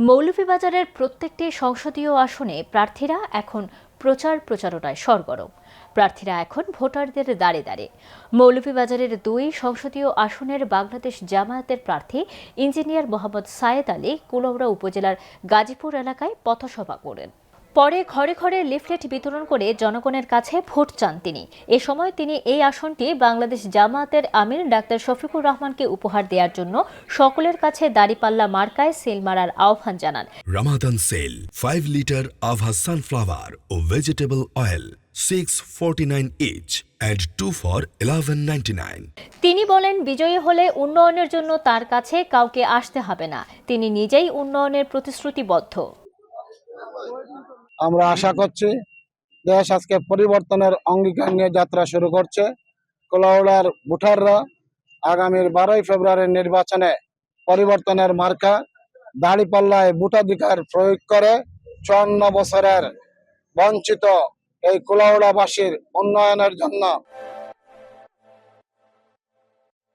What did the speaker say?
মৌলভীবাজারের প্রত্যেকটি সংসদীয় আসনে প্রার্থীরা এখন প্রচারণায় সরগরম। প্রার্থীরা এখন ভোটারদের দ্বারে দ্বারে। মৌলভীবাজারের ২ সংসদীয় আসনের বাংলাদেশ জামায়াতের প্রার্থী ইঞ্জিনিয়ার মোহাম্মদ সায়েদ আলী কুলাউড়া উপজেলার গাজীপুর এলাকায় পথসভা করেন। পরে ঘরে ঘরে লিফলেট বিতরণ করে জনগণের কাছে ভোট চান তিনি। এ সময় তিনি এই আসনটি বাংলাদেশ জামায়াতের আমির ডাক্তার শফিকুর রহমানকে উপহার দেওয়ার জন্য সকলের কাছে দাঁড়িপাল্লা মার্কায় সেল মারার আহ্বান জানান। Ramadan sale 5 liter Avha sunflower or vegetable oil 649 each and 2 for 11.99. তিনি বলেন, বিজয়ী হলে উন্নয়নের জন্য তার কাছে কাউকে আসতে হবে না, তিনি নিজেই উন্নয়নের প্রতিশ্রুতিবদ্ধ। আমরা আশা করছি দেশ আজকে পরিবর্তনের অঙ্গীকার নিয়ে যাত্রা শুরু করছে। কুলাউড়ার ভোটাররা আগামীর 12ই ফেব্রুয়ারির নির্বাচনে পরিবর্তনের মার্কা দাঁড়িপাল্লায় ভোটাধিকার প্রয়োগ করে 54 বছরের বঞ্চিত এই কুলাউড়াবাসীর উন্নয়নের জন্য